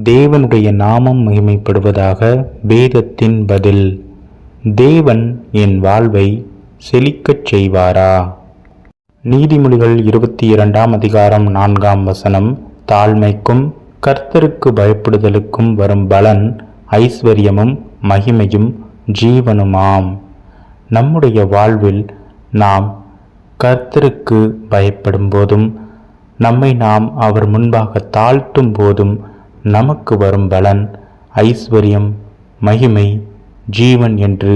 தேவனுடைய நாமம் மகிமைப்படுவதாக. வேதத்தின் பதில்: தேவன் என் வாழ்வை செழிக்கச் செய்வாரா? நீதிமொழிகள் 22 அதிகாரம் 4 தாழ்மைக்கும் கர்த்தருக்கு பயப்படுதலுக்கும் வரும் பலன் ஐஸ்வர்யமும் மகிமையும் ஜீவனுமாம். நம்முடைய வாழ்வில் நாம் கர்த்தருக்கு பயப்படும் போதும் நம்மை நாம் அவர் முன்பாக தாழ்த்தும் போதும் நமக்கு வரும் பலன் ஐஸ்வர்யம், மகிமை, ஜீவன் என்று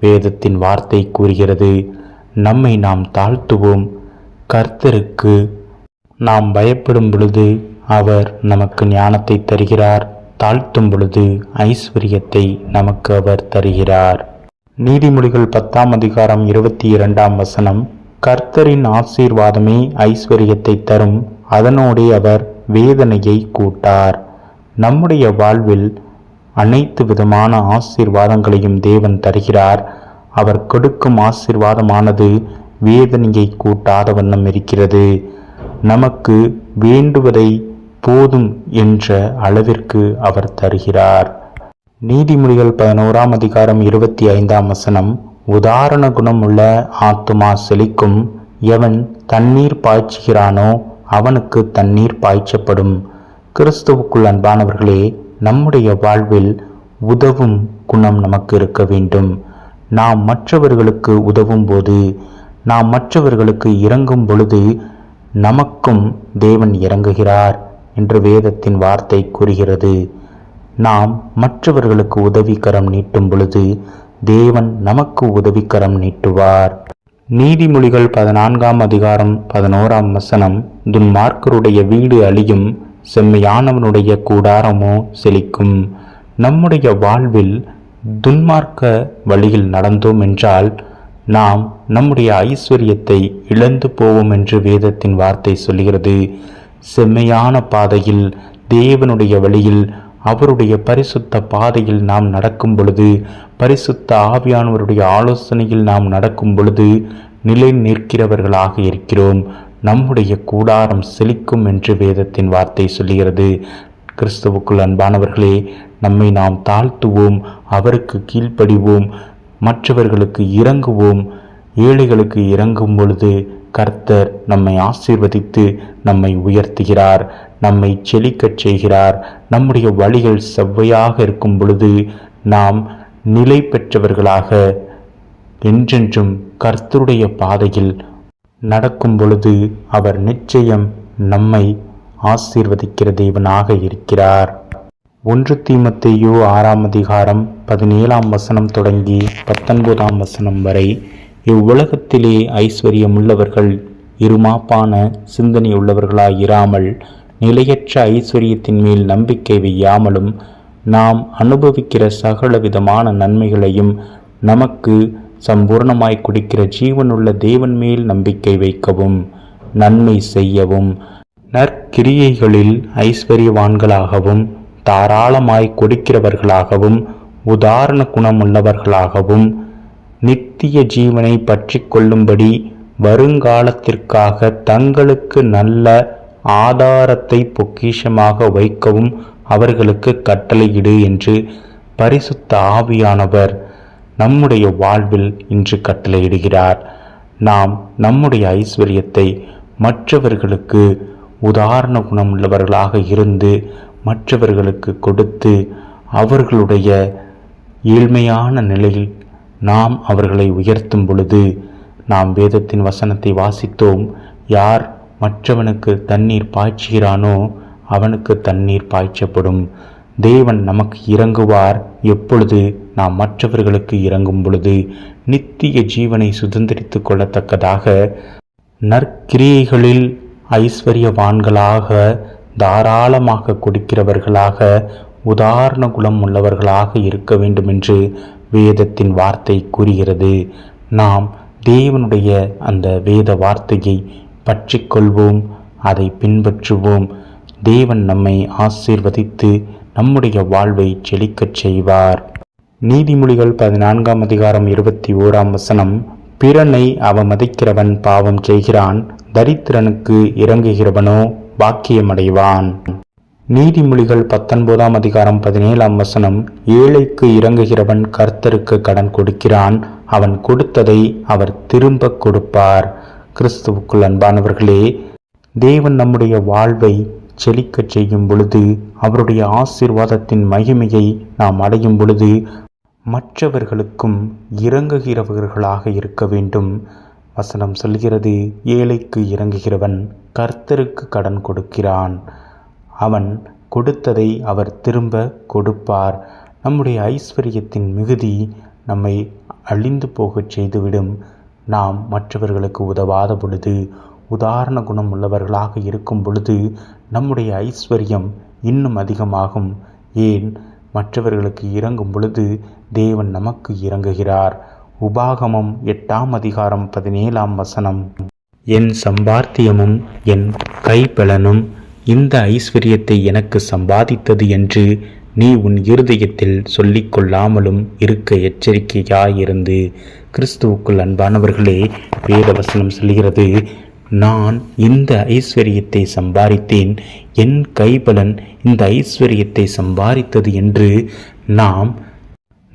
வேதத்தின் வார்த்தை கூறுகிறது. நம்மை நாம் தாழ்த்துவோம். கர்த்தருக்கு நாம் பயப்படும் பொழுது அவர் நமக்கு ஞானத்தை தருகிறார். தாழ்த்தும் பொழுது ஐஸ்வர்யத்தை நமக்கு அவர் தருகிறார். நீதிமொழிகள் 10 அதிகாரம் 22 கர்த்தரின் ஆசீர்வாதமே ஐஸ்வர்யத்தை தரும், அதனோடே அவர் வேதனையை கூட்டார். நம்முடைய வாழ்வில் அனைத்து விதமான ஆசீர்வாதங்களையும் தேவன் தருகிறார். அவர் கொடுக்கும் ஆசீர்வாதமானது வேதனையை கூட்டாத வண்ணம் இருக்கிறது. நமக்கு வேண்டுவதை போதும் என்ற அளவிற்கு அவர் தருகிறார். நீதிமொழிகள் 11 அதிகாரம் 25 உதாரண குணம் உள்ள ஆத்துமா செழிக்கும், எவன் தண்ணீர் பாய்ச்சுகிறானோ அவனுக்கு தண்ணீர் பாய்ச்சப்படும். கிறிஸ்துவுக்குள் அன்பானவர்களே, நம்முடைய வாழ்வில் உதவும் குணம் நமக்கு இருக்க வேண்டும். நாம் மற்றவர்களுக்கு உதவும் போது, நாம் மற்றவர்களுக்கு இறங்கும் பொழுது நமக்கும் தேவன் இறங்குகிறார் என்று வேதத்தின் வார்த்தை கூறுகிறது. நாம் மற்றவர்களுக்கு உதவிக்கரம் நீட்டும் பொழுது தேவன் நமக்கு உதவிக்கரம் நீட்டுவார். நீதிமொழிகள் 14 அதிகாரம் 11 துன்மார்க்கருடைய வீடு அழியும், செம்மையானவனுடைய கூடாரமோ செழிக்கும். நம்முடைய வாழ்வில் துன்மார்க்க வழியில் நடந்தோம் என்றால் நாம் நம்முடைய ஐஸ்வர்யத்தை இழந்து போவோம் என்று வேதத்தின் வார்த்தை சொல்கிறது. செம்மையான பாதையில், தேவனுடைய வழியில், அவருடைய பரிசுத்த பாதையில் நாம் நடக்கும் பொழுது, பரிசுத்த ஆவியானவருடைய ஆலோசனையில் நாம் நடக்கும் பொழுது நிலை நிற்கிறவர்களாக இருக்கிறோம். நம்முடைய கூடாரம் செழிக்கும் என்று வேதத்தின் வார்த்தை சொல்கிறது. கிறிஸ்துவுக்குள் அன்பானவர்களே, நம்மை நாம் தாழ்த்துவோம், அவருக்கு கீழ்ப்படிவோம், மற்றவர்களுக்கு இறங்குவோம். ஏழைகளுக்கு இறங்கும் பொழுது கர்த்தர் நம்மை ஆசீர்வதித்து நம்மை உயர்த்துகிறார், நம்மை செழிக்கச் செய்கிறார். நம்முடைய வழிகள் செவ்வையாக இருக்கும் பொழுது நாம் நிலை பெற்றவர்களாக என்றென்றும் கர்த்தருடைய பாதையில் நடக்கும் பொழுது அவர் நிச்சயம் நம்மை ஆசீர்வதிக்கிற தேவனாக இருக்கிறார். 1 தீமோத்தேயு 6 அதிகாரம் 17 தொடங்கி 19 வரை இவ்வுலகத்திலே ஐஸ்வர்யமுள்ளவர்கள் இருமாப்பான சிந்தனை உள்ளவர்களாயிராமல் நிலையற்ற ஐஸ்வர்யத்தின் மேல் நம்பிக்கை வையாமலும் நாம் அனுபவிக்கிற சகல விதமான நன்மைகளையும் நமக்கு சம்பூர்ணமாய் கொடுக்கிற ஜீவனுள்ள தேவன் மேல் நம்பிக்கை வைக்கவும், நன்மை செய்யவும், நற்கிரியைகளில் ஐஸ்வர்யவான்களாகவும் தாராளமாய் கொடுக்கிறவர்களாகவும் உதாரண குணமுள்ளவர்களாகவும் நித்திய ஜீவனை பற்றி கொள்ளும்படி வருங்காலத்திற்காக தங்களுக்கு நல்ல ஆதாரத்தை பொக்கிஷமாக வைக்கவும் அவர்களுக்கு கட்டளையிடு என்று பரிசுத்த ஆவியானவர் நம்முடைய வாழ்வில் இன்று கட்டளையிடுகிறார். நாம் நம்முடைய ஐஸ்வர்யத்தை மற்றவர்களுக்கு உதாரண குணமுள்ளவர்களாக இருந்து மற்றவர்களுக்கு கொடுத்து அவர்களுடைய ஏழ்மையான நிலையில் நாம் அவர்களை உயர்த்தும் பொழுது, நாம் வேதத்தின் வசனத்தை வாசித்தோம். யார் மற்றவனுக்கு தண்ணீர் பாய்ச்சுகிறானோ அவனுக்கு தண்ணீர் பாய்ச்சப்படும். தேவன் நமக்கு இறங்குவார் எப்பொழுது நாம் மற்றவர்களுக்கு இறங்கும் பொழுது. நித்திய ஜீவனை சுதந்திரித்து கொள்ளத்தக்கதாக நற்கிரியைகளில் ஐஸ்வர்யவான்களாக தாராளமாக கொடுக்கிறவர்களாக உதாரண குணம் உள்ளவர்களாக இருக்க வேண்டும் என்று வேதத்தின் வார்த்தை கூறுகிறது. நாம் தேவனுடைய அந்த வேத வார்த்தையை பற்றி கொள்வோம், அதை பின்பற்றுவோம். தேவன் நம்மை ஆசீர்வதித்து நம்முடைய வாழ்வை செழிக்கச் செய்வார். நீதிமொழிகள் 14 அதிகாரம் 21 பிறனை அவமதிக்கிறவன் பாவம் செய்கிறான், தரித்திரனுக்கு இறங்குகிறவனோ பாக்கியமடைவான். நீதிமொழிகள் 19ஆம் அதிகாரம் 17ஆம் வசனம், ஏழைக்கு இறங்குகிறவன் கர்த்தருக்கு கடன் கொடுக்கிறான், அவன் கொடுத்ததை அவர் திரும்ப கொடுப்பார். கிறிஸ்துவுக்குள் அன்பானவர்களே, தேவன் நம்முடைய வாழ்வை செழிக்கச் செய்யும் பொழுது, அவருடைய ஆசீர்வாதத்தின் மகிமையை நாம் அடையும் பொழுது, மற்றவர்களுக்கும் இறங்குகிறவர்களாக இருக்க வேண்டும். வசனம் சொல்கிறது, ஏழைக்கு இறங்குகிறவன் கர்த்தருக்கு கடன் கொடுக்கிறான், அவன் கொடுத்ததை அவர் திரும்ப கொடுப்பார். நம்முடைய ஐஸ்வர்யத்தின் மிகுதி நம்மை அழிந்து போகச் செய்துவிடும். நாம் மற்றவர்களுக்கு உதவாத பொழுது, உதாரண குணம் உள்ளவர்களாக இருக்கும் பொழுது நம்முடைய ஐஸ்வர்யம் இன்னும் அதிகமாகும். ஏன்? மற்றவர்களுக்கு இறங்கும் பொழுது தேவன் நமக்கு இறங்குகிறார். உபாகமம் 8ஆம் அதிகாரம் 17ஆம் வசனம், என் சம்பாத்தியமும் என் கைப்பலனும் இந்த ஐஸ்வர்யத்தை எனக்கு சம்பாதித்தது என்று நீ உன் இருதயத்தில் சொல்லிக் கொள்ளாமலும் இருக்க எச்சரிக்கையாயிருந்து. கிறிஸ்துவுக்குள் அன்பானவர்களே, வேதவசனம் சொல்கிறது, நான் இந்த ஐஸ்வர்யத்தை சம்பாதித்தேன், என் கைபலன் இந்த ஐஸ்வர்யத்தை சம்பாதித்தது என்று நாம்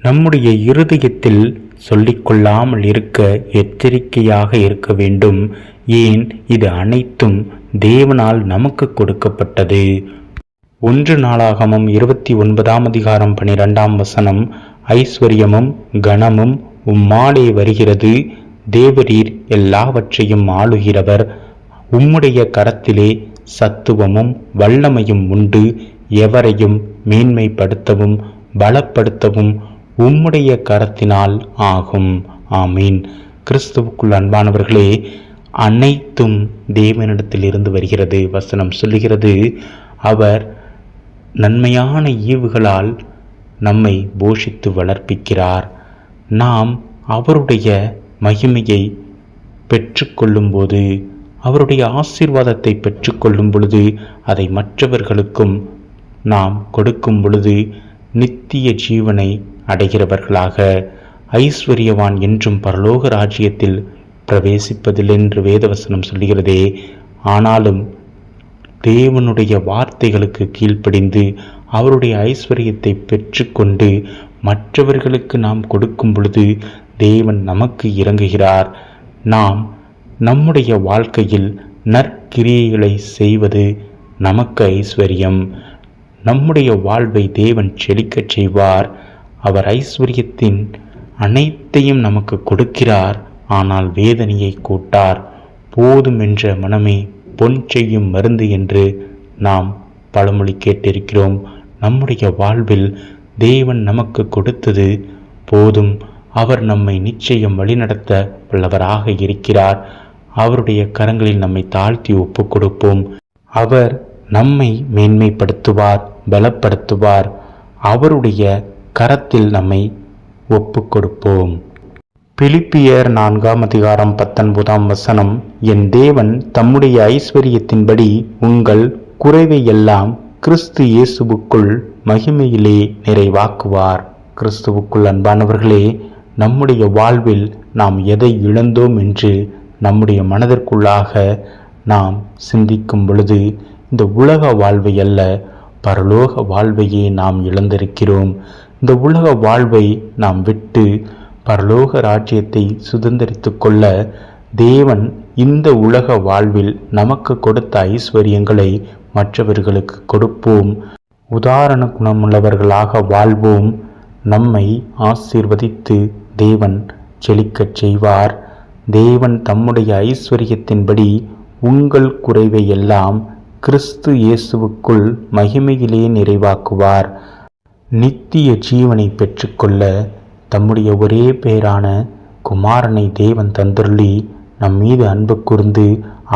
நம்முடைய இருதயத்தில் சொல்லிக்கொள்ளாமல் இருக்க எச்சரிக்கையாக இருக்க வேண்டும். ஏன்? இது அனைத்தும் தேவனால் நமக்கு கொடுக்கப்பட்டது. 1 நாளாகமம் 29ஆம் அதிகாரம் 12ஆம் வசனம், ஐஸ்வர்யமும் கனமும் உம்மாலே வருகிறது, தேவரீர் எல்லாவற்றையும் ஆளுகிறவர், உம்முடைய கரத்திலே சத்துவமும் வல்லமையும் உண்டு, எவரையும் மேன்மைப்படுத்தவும் பலப்படுத்தவும் உம்முடைய கரத்தினால் ஆகும். ஆமீன். கிறிஸ்துவுக்குள் அன்பானவர்களே, அனைத்தும் தேவனிடத்தில் இருந்து வருகிறது. வசனம் சொல்லுகிறது, அவர் நன்மையான ஈவுகளால் நம்மை போஷித்து வளர்ப்பிக்கிறார். நாம் அவருடைய மகிமையை பெற்றுக்கொள்ளும் போது, அவருடைய ஆசீர்வாதத்தை பெற்றுக்கொள்ளும் பொழுது, அதை மற்றவர்களுக்கும் நாம் கொடுக்கும் பொழுது நித்திய ஜீவனை அடைகிறவர்களாக, ஐஸ்வர்யவான் என்றும் பரலோக ராஜ்யத்தில் பிரவேசிப்பதில்லை என்று வேதவசனம் சொல்லுகிறதே. ஆனாலும் தேவனுடைய வார்த்தைகளுக்கு கீழ்ப்படிந்து அவருடைய ஐஸ்வர்யத்தை பெற்றுக்கொண்டு மற்றவர்களுக்கு நாம் கொடுக்கும் பொழுது தேவன் நமக்கு இறங்குகிறார். நாம் நம்முடைய வாழ்க்கையில் நற்கிரியைகளை செய்வது நமக்கு ஐஸ்வர்யம். நம்முடைய வாழ்வை தேவன் செழிக்கச் செய்வார். அவர் ஐஸ்வர்யத்தின் அனைத்தையும் நமக்கு கொடுக்கிறார், ஆனால் வேதனையை கூட்டார். போதும் என்ற மனமே பொன் செய்யும் மருந்து என்று நாம் பழமொழி கேட்டிருக்கிறோம். நம்முடைய வாழ்வில் தேவன் நமக்கு கொடுத்தது போதும். அவர் நம்மை நிச்சயம் வழிநடத்த வல்லவராக இருக்கிறார். அவருடைய கரங்களில் நம்மை தாழ்த்தி ஒப்பு கொடுப்போம். அவர் நம்மை மேன்மைப்படுத்துவார், பலப்படுத்துவார். அவருடைய கரத்தில் நம்மை ஒப்பு கொடுப்போம். பிலிப்பியர் 4ஆம் அதிகாரம் 19ஆம் வசனம், என் தேவன் தம்முடைய ஐஸ்வர்யத்தின்படி உங்கள் குறைவை எல்லாம் கிறிஸ்து இயேசுவுக்குள் மகிமையிலே நிறைவாக்குவார். கிறிஸ்துவுக்குள் அன்பானவர்களே, நம்முடைய வாழ்வில் நாம் எதை இழந்தோம் என்று நம்முடைய மனதிற்குள்ளாக நாம் சிந்திக்கும் பொழுது, இந்த உலக வாழ்வை அல்ல, பரலோக வாழ்வையே நாம் இழந்திருக்கிறோம். இந்த உலக வாழ்வை நாம் விட்டு பரலோக ராஜ்யத்தை சுதந்திரித்து கொள்ள தேவன் இந்த உலக வாழ்வில் நமக்கு கொடுத்த ஐஸ்வர்யங்களை மற்றவர்களுக்கு கொடுப்போம். உதாரண குணமுள்ளவர்களாக வாழ்வோம். நம்மை ஆசீர்வதித்து தேவன் செழிக்கச் செய்வார். தேவன் தம்முடைய ஐஸ்வர்யத்தின்படி உங்கள் குறைவை எல்லாம் கிறிஸ்து இயேசுவுக்குள் மகிமையிலே நிறைவாக்குவார். நித்திய ஜீவனை பெற்றுக்கொள்ள தம்முடைய ஒரே பேரான குமாரனை தேவன் தந்தருளி நம் மீது அன்பு கூர்ந்து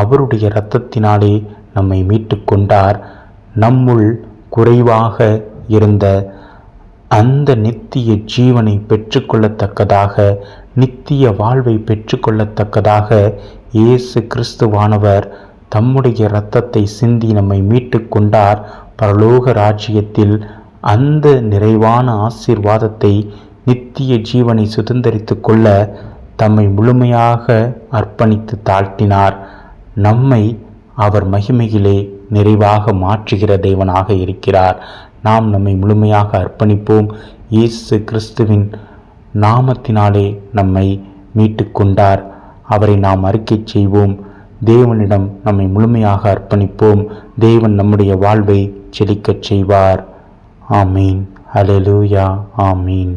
அவருடைய இரத்தத்தினாலே நம்மை மீட்டு கொண்டார். நம்முள் குறைவாக இருந்த அந்த நித்திய ஜீவனை பெற்றுக்கொள்ளத்தக்கதாக, நித்திய வாழ்வை பெற்றுக்கொள்ளத்தக்கதாக இயேசு கிறிஸ்துவானவர் தம்முடைய இரத்தத்தை சிந்தி நம்மை மீட்டு கொண்டார். பரலோக ராஜ்யத்தில் அந்த நிறைவான ஆசீர்வாதத்தை, நித்திய ஜீவனை சுதந்திரித்து கொள்ள தம்மை முழுமையாக அர்ப்பணித்து தாழ்த்தினார். நம்மை அவர் மகிமையிலே நிறைவாக மாற்றுகிற தேவனாக இருக்கிறார். நாம் நம்மை முழுமையாக அர்ப்பணிப்போம். இயேசு கிறிஸ்துவின் நாமத்தினாலே நம்மை மீட்டு கொண்டார். அவரை நாம் அறிக்கை செய்வோம். தேவனிடம் நம்மை முழுமையாக அர்ப்பணிப்போம். தேவன் நம்முடைய வாழ்வை செழிக்கச் செய்வார். ஆமீன். அல்லேலூயா. ஆமீன்.